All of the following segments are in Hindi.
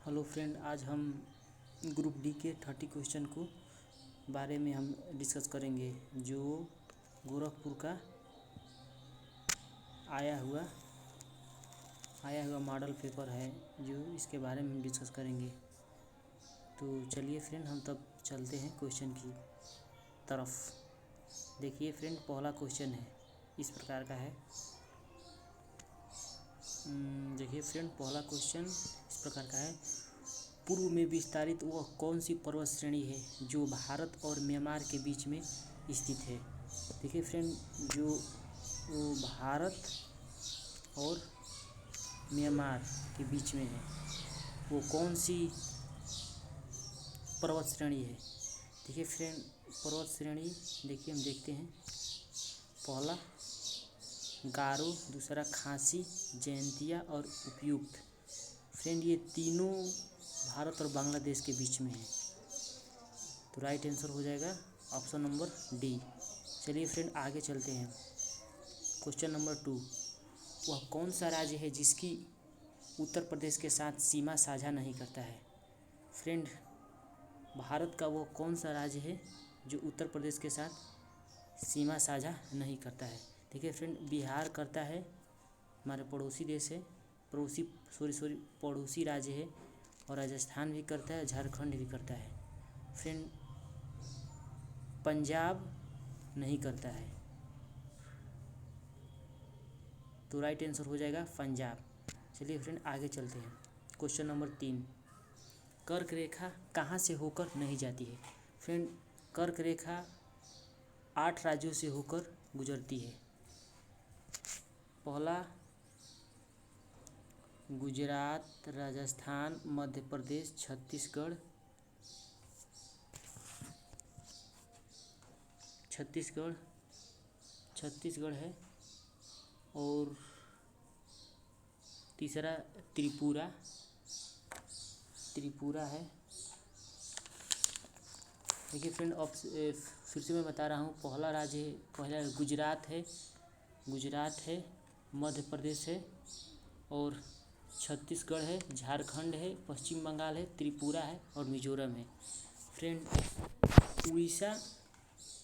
हेलो फ्रेंड, आज हम ग्रुप डी के 30 क्वेश्चन को बारे में हम डिस्कस करेंगे जो गोरखपुर का आया हुआ मॉडल पेपर है, जो इसके बारे में हम डिस्कस करेंगे। तो चलिए फ्रेंड, हम तब चलते हैं क्वेश्चन की तरफ। देखिए फ्रेंड, पहला क्वेश्चन है, इस प्रकार का है। देखिए फ्रेंड, पहला क्वेश्चन इस प्रकार का है। पूर्व में विस्तारित वह कौन सी पर्वत श्रेणी है जो भारत और म्यांमार के बीच में स्थित है? देखिए फ्रेंड, जो वो भारत और म्यांमार के बीच में है, वो कौन सी पर्वत श्रेणी है? देखिए फ्रेंड, पर्वत श्रेणी देखिए हम देखते हैं। पहला गारो, दूसरा खासी, जयंतिया और उपयुक्त। फ्रेंड, ये तीनों भारत और बांग्लादेश के बीच में है, तो राइट आंसर हो जाएगा ऑप्शन नंबर डी। चलिए फ्रेंड, आगे चलते हैं। क्वेश्चन नंबर 2, वह कौन सा राज्य है जिसकी उत्तर प्रदेश के साथ सीमा साझा नहीं करता है? फ्रेंड, भारत का वो कौन सा राज्य है जो उत्तर प्रदेश के साथ सीमा साझा नहीं करता है? देखिए फ्रेंड, बिहार करता है, हमारे पड़ोसी देश है, पड़ोसी राज्य है, और राजस्थान भी करता है, झारखंड भी करता है। फ्रेंड, पंजाब नहीं करता है, तो राइट आंसर हो जाएगा पंजाब। चलिए फ्रेंड, आगे चलते हैं। क्वेश्चन नंबर 3, कर्क रेखा कहाँ से होकर नहीं जाती है? फ्रेंड, कर्क रेखा 8 राज्यों से होकर गुजरती है। पहला गुजरात, राजस्थान, मध्य प्रदेश, छत्तीसगढ़ है, और तीसरा त्रिपुरा है। देखिए फ्रेंड, फिर से मैं बता रहा हूँ। पहला गुजरात है, मध्य प्रदेश है, और छत्तीसगढ़ है, झारखंड है, पश्चिम बंगाल है, त्रिपुरा है और मिजोरम है। फ्रेंड, उड़ीसा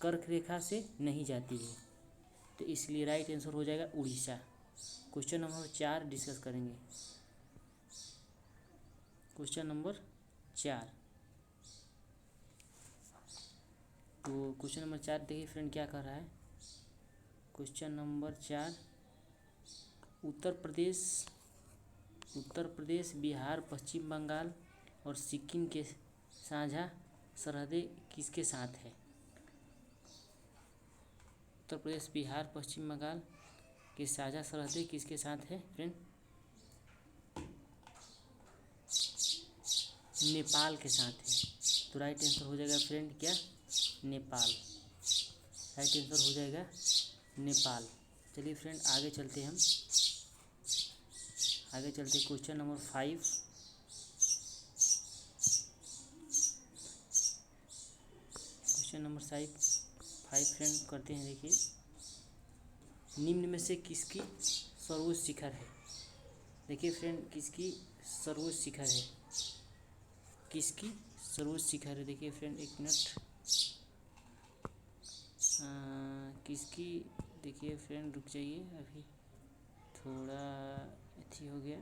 कर्क रेखा से नहीं जाती है, तो इसलिए राइट आंसर हो जाएगा उड़ीसा। क्वेश्चन नंबर 4 डिस्कस करेंगे। क्वेश्चन नंबर 4, तो क्वेश्चन नंबर 4 देखिए फ्रेंड क्या कर रहा है। क्वेश्चन नंबर 4, उत्तर प्रदेश, बिहार, पश्चिम बंगाल और सिक्किम के साझा सरहदें किसके साथ है? उत्तर प्रदेश, बिहार, पश्चिम बंगाल के साझा सरहदें किसके साथ है? फ्रेंड, नेपाल के साथ है, तो राइट आंसर हो जाएगा फ्रेंड क्या? नेपाल। राइट आंसर हो जाएगा नेपाल। चलिए फ्रेंड, आगे चलते हैं। क्वेश्चन नंबर 5, फ्रेंड करते हैं। देखिए, निम्न में से किसकी सर्वोच्च शिखर है? देखिए फ्रेंड, किसकी सर्वोच्च शिखर है? देखिए फ्रेंड, एक मिनट, किसकी, देखिए फ्रेंड रुक जाइए, अभी थोड़ा अच्छी हो गया।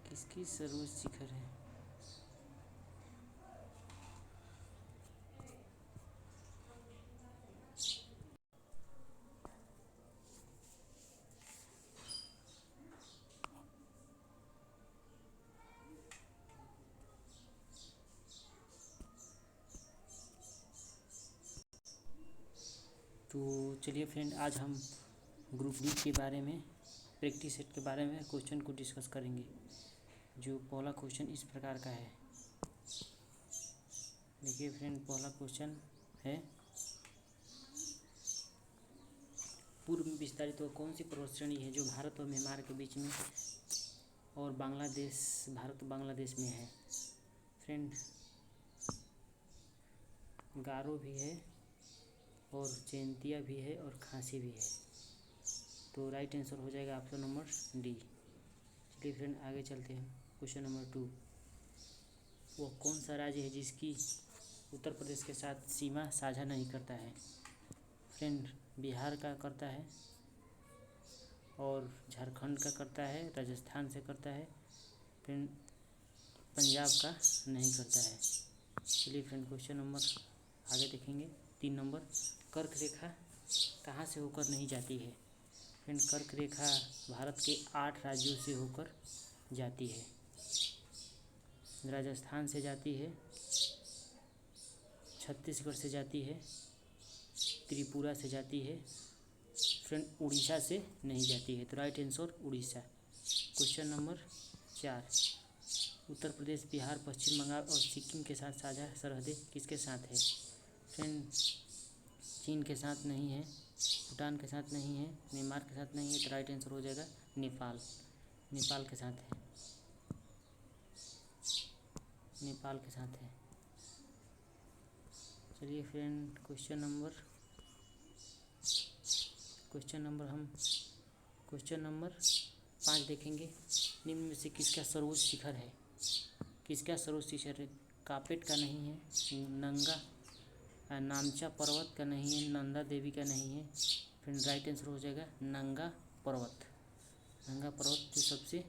किसकी सर्वोच्च शिखर है? तो चलिए फ्रेंड, आज हम ग्रुप डी के बारे में, प्रैक्टिस सेट के बारे में क्वेश्चन को डिस्कस करेंगे। जो पहला क्वेश्चन इस प्रकार का है। देखिए फ्रेंड, पहला क्वेश्चन है, पूर्व में विस्तारित वह कौन सी पर्वत श्रेणी है जो भारत और म्यांमार के बीच में और भारत और बांग्लादेश में है? फ्रेंड, गारो भी है, और जयंतिया भी है, और खासी भी है, तो राइट आंसर हो जाएगा ऑप्शन नंबर डी। चलिए फ्रेंड आगे चलते हैं। क्वेश्चन नंबर 2, वह कौन सा राज्य है जिसकी उत्तर प्रदेश के साथ सीमा साझा नहीं करता है? फ्रेंड बिहार का करता है और झारखंड का करता है, राजस्थान से करता है, फ्रेंड पंजाब का नहीं करता है। चलिए फ्रेंड क्वेश्चन नंबर आगे देखेंगे। 3 नंबर, कर्क रेखा कहाँ से होकर नहीं जाती है? फ्रेंड कर्क रेखा भारत के 8 राज्यों से होकर जाती है। राजस्थान से जाती है, छत्तीसगढ़ से जाती है, त्रिपुरा से जाती है, फ्रेंड उड़ीसा से नहीं जाती है। तो right answer Orissa. Question number 4, Uttar Pradesh, Bihar, पश्चिम बंगाल और सिक्किम के साथ साझा सरहदें किसके साथ है? फ्रेंड चीन के साथ नहीं है, भूटान के साथ नहीं है, म्यांमार के साथ नहीं है। तो राइट आंसर हो जाएगा नेपाल। नेपाल के साथ है, नेपाल के साथ है। चलिए फ्रेंड क्वेश्चन नंबर 5 देखेंगे। निम्न में से किसका सर्वोच्च शिखर है? किसका सर्वोच्च शिखर है? कापेट का नहीं है, नामचा पर्वत का नहीं है, नंदा देवी का नहीं है। फिर राइट आंसर हो जाएगा नंगा पर्वत। नंगा पर्वत जो सबसे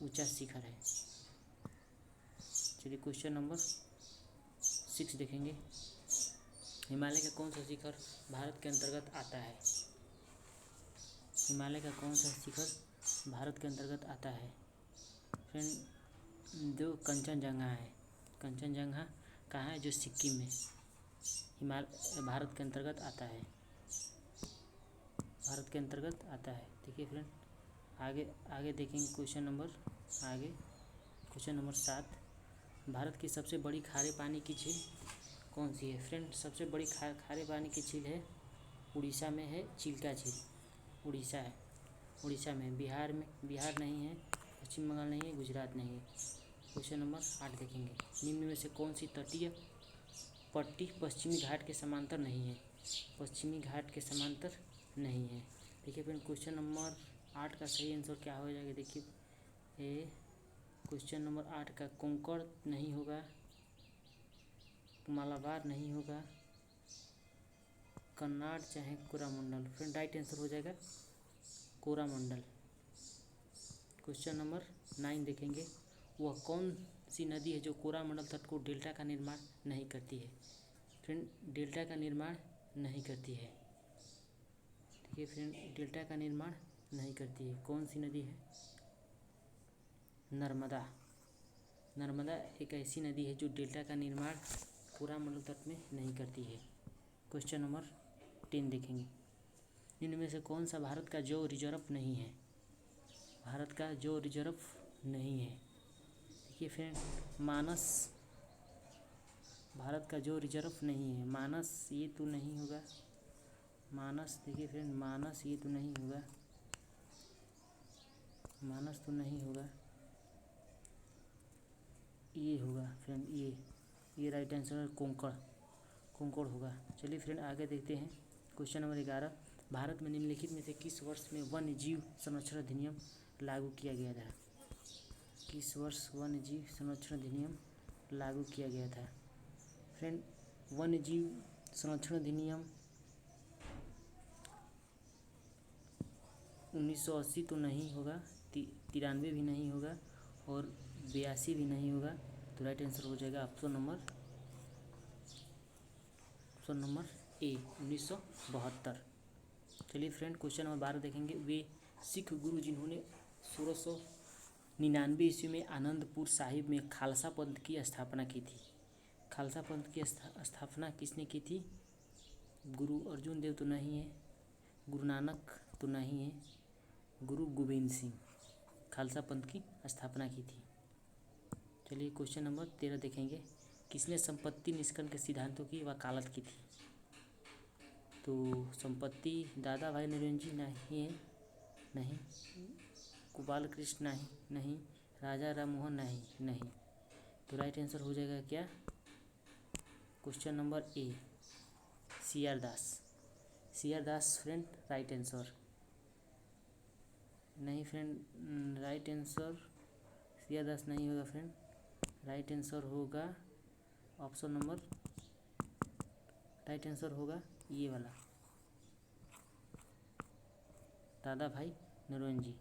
ऊंचा शिखर है। चलिए क्वेश्चन नंबर 6 देखेंगे। हिमालय का कौन सा शिखर भारत के अंतर्गत आता है? हिमालय का कौन सा शिखर भारत के अंतर्गत आता है? फ्रेंड जो कंचनजंगा है। कंचनजंगा कहाँ है? जो सिक्किम में भारत के अंतर्गत आता है। भारत के अंतर्गत आता है। देखिए फ्रेंड आगे देखेंगे क्वेश्चन नंबर 7, भारत की सबसे बड़ी खारे पानी की झील कौन सी है? फ्रेंड सबसे बड़ी खारे पानी की झील है, उड़ीसा में है, चिल्का झील। उड़ीसा में। बिहार नहीं है, पश्चिम बंगाल नहीं है, गुजरात नहीं है। क्वेश्चन नंबर 8 देखेंगे। निम्न में से कौन सी तटीय पट्टी पश्चिमी घाट के समांतर नहीं है? पश्चिमी घाट के समांतर नहीं है। देखिए फ्रेंड क्वेश्चन नंबर 8 का सही आंसर क्या हो जाएगा? देखिए क्वेश्चन नंबर 8 का कोंकण नहीं होगा, मालाबार नहीं होगा, कन्नाड़ चाहे कोरामंडल। फ्रेंड राइट आंसर हो जाएगा कोरामंडल। क्वेश्चन नंबर 9 देखेंगे। वह कौन सी नदी है जो कोरामंडल तट को डेल्टा का निर्माण नहीं करती है? फ्रेंड डेल्टा का निर्माण नहीं करती है। देखिए फ्रेंड डेल्टा का निर्माण नहीं करती है। कौन सी नदी है? नर्मदा एक ऐसी नदी है जो डेल्टा का निर्माण कोरामंडल तट में नहीं करती है। क्वेश्चन नंबर 10 देखेंगे। इनमें में से कौन सा भारत का जौ रिजर्व नहीं है? भारत का जौ रिजर्व नहीं है। देखिए फ्रेंड मानस भारत का जौ रिजर्व नहीं है। मानस ये तो नहीं होगा। मानस देखिए फ्रेंड मानस ये तो नहीं होगा। मानस तो नहीं होगा, ये होगा फ्रेंड ये राइट आंसर है कोंकण होगा। चलिए फ्रेंड आगे देखते हैं। क्वेश्चन नंबर 11, भारत में निम्नलिखित में से किस वर्ष में वन्य जीव संरक्षण अधिनियम लागू किया गया था? किस वर्ष वन्य जीव संरक्षण अधिनियम लागू किया गया था? फ्रेंड वन्य जीव संरक्षण अधिनियम 1980 तो नहीं होगा, 93 भी नहीं होगा और 82 भी नहीं होगा। तो राइट आंसर हो जाएगा ऑप्शन नंबर ए 1972। चलिए फ्रेंड क्वेश्चन नंबर 12 देखेंगे। वे सिख गुरु जिन्होंने 1699 ईस्वी में आनंदपुर साहिब में खालसा पंथ की स्थापना की थी। खालसा पंथ की स्थापना किसने की थी? गुरु अर्जुन देव तो नहीं है, गुरु नानक तो नहीं है, गुरु गोविंद सिंह खालसा पंथ की स्थापना की थी। चलिए क्वेश्चन नंबर 13 देखेंगे। किसने संपत्ति निष्कर्षण के सिद्धांतों की वकालत की थी? तो संपत्ति दादा भाई नौरोजी नहीं है, नहीं, गोपाल कृष्ण नहीं, राजा राम मोहन नहीं। तो राइट आंसर हो जाएगा क्या? Question number A C R Das friend right answer. नहीं फ्रेंड, राइट आंसर सियादास नहीं होगा फ्रेंड। राइट आंसर होगा ऑप्शन नंबर, राइट आंसर होगा ये वाला, दादा भाई नौरोजी।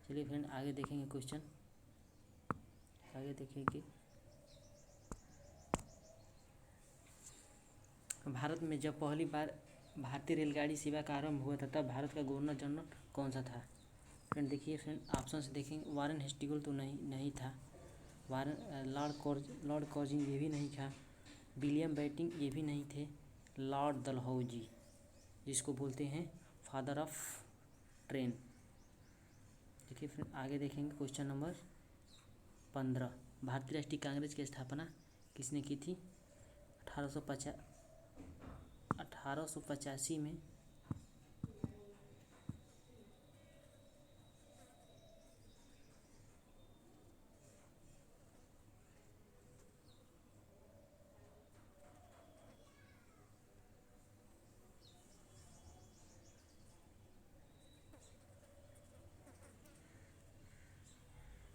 चलिए फ्रेंड आगे देखेंगे क्वेश्चन, आगे देखेंगे। भारत में जब पहली बार भारतीय रेलगाड़ी सेवा का आरंभ हुआ था तब भारत का गवर्नर जनरल कौन सा था? फ्रेंड देखिए फ्रेंड, ऑप्शन से देखेंगे, वारेन हेस्टिंग्स तो नहीं था, लॉर्ड कॉर्जिंग ये भी नहीं था, विलियम बेंटिंक ये भी नहीं थे, लॉर्ड डलहौजी जिसको बोलते हैं फादर ऑफ ट्रेन। देखिए फ्रेंड आगे देखेंगे क्वेश्चन नंबर 15। भारतीय राष्ट्रीय कांग्रेस की स्थापना किसने की थी? 1885 में।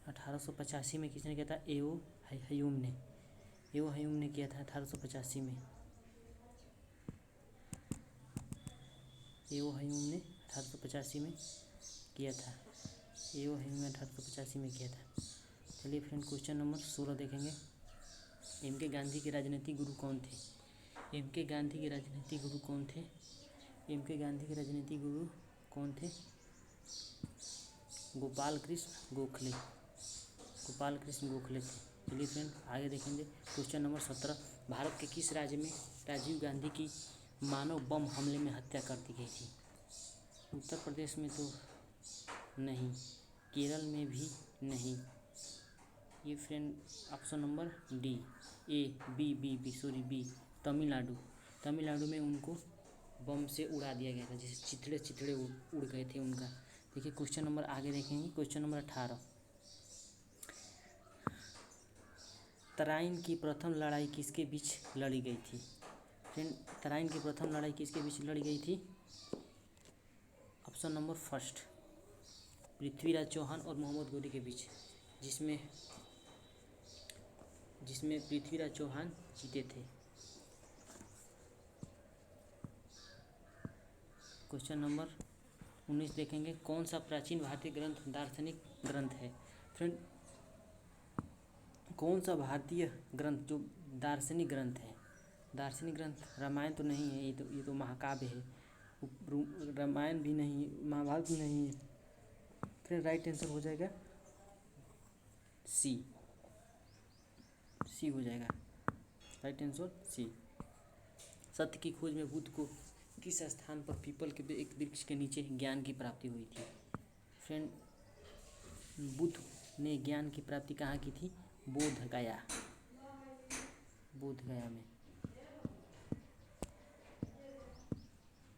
1885 में किसने किया था? एओ हयूम ने किया था 1885 में। एओ हयूम ने 1885 में किया था। एओ हयूम ने 1885 में किया था। चलिए फ्रेंड क्वेश्चन नंबर 16 देखेंगे। एम के गांधी के राजनीतिक गुरु कौन थे? एम के गांधी के राजनीतिक गुरु कौन थे? एम के गांधी के राजनीतिक गुरु कौन थे? गोपाल कृष्ण गोखले थे। चलिए फ्रेंड आगे देखेंगे क्वेश्चन नंबर 17। भारत के किस राज्य में राजीव गांधी की मानव बम हमले में हत्या कर दी गई थी? उत्तर प्रदेश में तो नहीं, केरल में भी नहीं, ये friend option number D, B Tamil Nadu में उनको बम से उड़ा दिया गया था, जैसे चिथड़े उड़ गए थे उनका। देखिए क्वेश्चन नंबर आगे देखेंगे, क्वेश्चन नंबर 18। तराइन की प्रथम लड़ाई किसके बीच लड़ी गई थी? फ्रेंड तराइन की प्रथम लड़ाई किसके बीच लड़ी गई थी? Option number first, Prithviraj Chauhan और मोहम्मद गोरी के बीच, जिसमें पृथ्वीराज चौहान जीते थे। क्वेश्चन नंबर 19 देखेंगे। कौन सा प्राचीन भारतीय ग्रंथ दार्शनिक ग्रंथ है? फ्रेंड कौन सा भारतीय ग्रंथ जो दार्शनिक ग्रंथ है? दार्शनिक ग्रंथ रामायण तो नहीं है, ये तो महाकाव्य है। रामायण भी नहीं, महाभारत भी नहीं है। फिर राइट आंसर हो जाएगा सी हो जाएगा राइट आंसर सी। सत्य की खोज में बुद्ध को किस स्थान पर पीपल के एक वृक्ष के नीचे ज्ञान की प्राप्ति हुई थी? फ्रेंड बुद्ध ने ज्ञान की प्राप्ति कहाँ की थी? बोध गया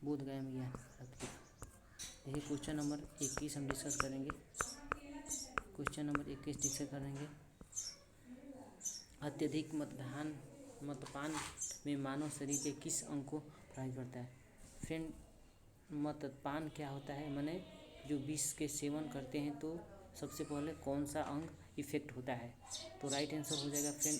में ज्ञान प्राप्त की। देखिए क्वेश्चन नंबर 21 हम डिस्कस करेंगे। क्वेश्चन नंबर 21 डिस्कस करेंगे। अत्यधिक मद्यपान में मानव शरीर के किस अंग को प्रभावित करता है? फ्रेंड मद्यपान क्या होता है, माने जो विष के सेवन करते हैं तो सबसे पहले कौन सा अंग इफेक्ट होता है? तो राइट आंसर हो जाएगा फ्रेंड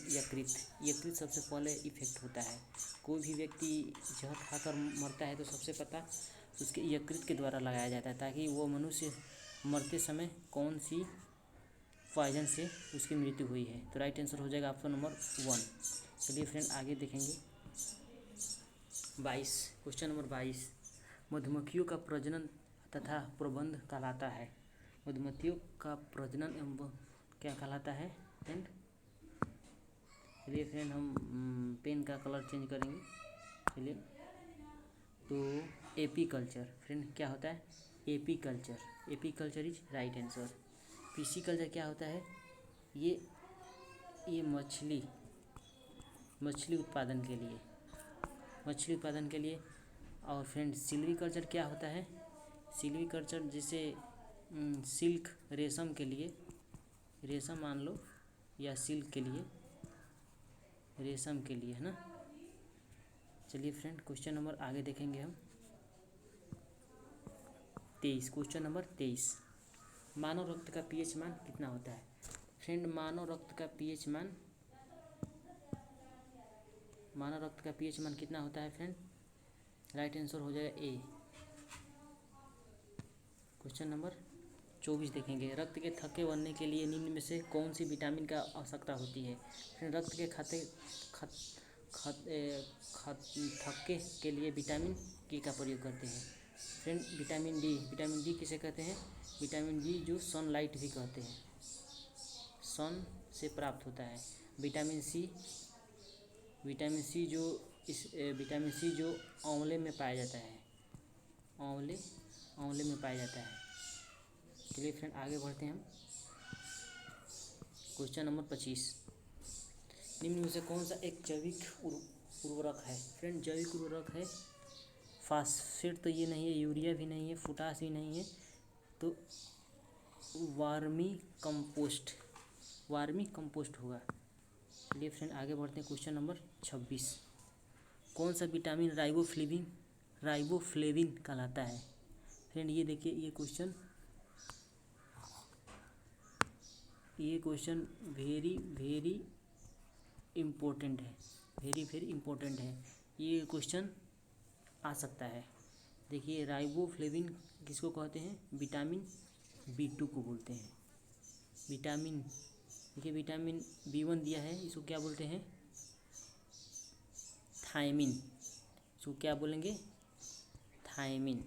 यकृत सबसे पहले इफेक्ट होता है। कोई भी व्यक्ति जहर खाकर मरता है तो सबसे पता उसके यकृत के द्वारा लगाया जाता है, ताकि वो मनुष्य मरते समय कौन सी पॉइजन से उसकी मृत्यु हुई है। तो राइट आंसर हो जाएगा ऑप्शन नंबर 1। चलिए फ्रेंड आगे देखेंगे 22। Question number 22। मधुमक्खियों का प्रजनन तथा प्रबंध कहलाता है? मधुमक्खियों का प्रजनन एवं क्या कहलाता है फ्रेंड? चलिए फ्रेंड हम पेन का कलर चेंज करेंगे। चलिए तो एपीकल्चर। फ्रेंड क्या होता है? Apiculture is right answer. Pisciculture क्या होता है? ये मछली उत्पादन के लिए। और फ्रेंड सिल्वीकल्चर क्या होता है? सिल्वीकल्चर जैसे सिल्क रेशम के लिए, रेशम मान लो, या सिल्क के लिए, रेशम के लिए, है ना। चलिए फ्रेंड क्वेश्चन नंबर आगे देखेंगे हम 23। Question number 23। मानव रक्त का पीएच मान कितना होता है? फ्रेंड मानव रक्त का पीएच मान कितना होता है फ्रेंड? राइट आंसर हो जाएगा ए। क्वेश्चन नंबर 24 देखेंगे। रक्त के थक्के बनने के लिए निम्न में से कौन सी विटामिन का आवश्यकता होती है? फ्रेंड रक्त के थक्के के लिए विटामिन के का प्रयोग करते हैं। फ्रेंड विटामिन डी किसे कहते हैं? विटामिन डी जो सनलाइट भी कहते हैं, सन से प्राप्त होता है। विटामिन सी जो आंवले में पाया जाता है, आंवले में पाया जाता है। चलिए फ्रेंड आगे बढ़ते हैं हम। क्वेश्चन नंबर 25, निम्न में से कौन सा एक जैविक उर्वरक है? फ्रेंड जैविक उर्वरक है फास्फेट तो ये नहीं है, यूरिया भी नहीं है, पोटाश भी नहीं है, तो वार्मी कंपोस्ट होगा। चलिए फ्रेंड आगे बढ़ते हैं। क्वेश्चन नंबर 26, कौन सा विटामिन राइबोफ्लेविन कहलाता है? फ्रेंड ये देखिए ये क्वेश्चन वेरी इम्पोर्टेंट है, वेरी इम्पोर्टेंट है। ये क्वेश्चन आ सकता है। देखिए राइबोफ्लेविन किसको कहते हैं? विटामिन B2 को बोलते हैं। देखिए विटामिन B1 दिया है, इसको क्या बोलते हैं? थायमिन। इसको क्या बोलेंगे? थायमिन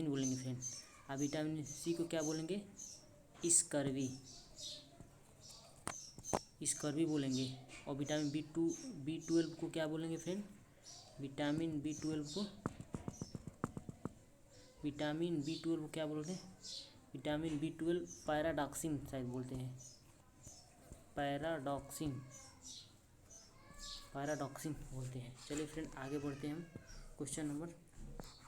बोलेंगे फ्रेंड। अब विटामिन C को क्या बोलेंगे? स्कर्वी बोलेंगे। और विटामिन B12 को क्या बोलेंगे फ्रेंड? विटामिन B12 को क्या बोलते हैं? विटामिन B12 पैराडॉक्सिन शायद बोलते हैं, पैराडॉक्सिन बोलते हैं। चलिए फ्रेंड आगे बढ़ते हैं हम। क्वेश्चन नंबर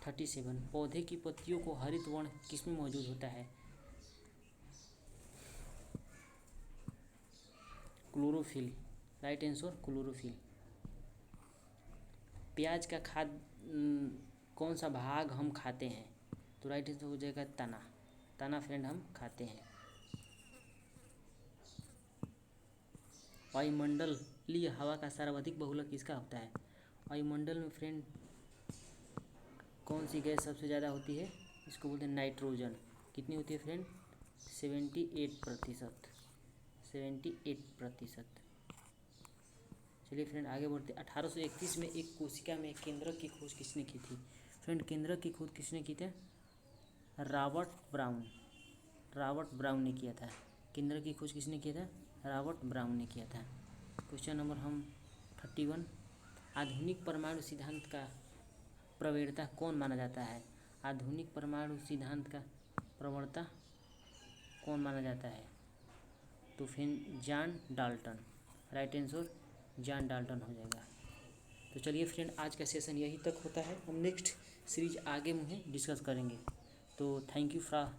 37, पौधे की पत्तियों को हरित वर्ण किसमें मौजूद होता है? क्लोरोफिल। Right answer chlorophyll. प्याज का कौन सा भाग हम खाते हैं? तो राइट आंसर हो जाएगा तना फ्रेंड हम खाते हैं। वायुमंडलीय हवा का सर्वाधिक बहुलक किसका होता है? वायुमंडल में फ्रेंड कौन सी गैस सबसे ज़्यादा होती है? इसको बोलते हैं नाइट्रोजन। कितनी होती है फ्रेंड? 78%। चलिए फ्रेंड आगे बढ़ते। 1831 में एक कोशिका में केंद्रक की खोज किसने की थी? फ्रेंड केंद्रक की खोज किसने की थी? रॉबर्ट ब्राउन ने किया था। केंद्रक की खोज किसने किया था? रॉबर्ट ब्राउन ने किया था। क्वेश्चन नंबर 31, आधुनिक परमाणु सिद्धांत का प्रवक्ता कौन माना जाता है? आधुनिक परमाणु सिद्धांत का प्रवक्ता कौन माना जाता है? तो फिर John Dalton. Right answer John Dalton हो जाएगा। तो चलिए फ्रेंड आज का सेशन यहीं तक होता है। हम नेक्स्ट सीरीज आगे में डिस्कस करेंगे। तो थैंक यू फॉर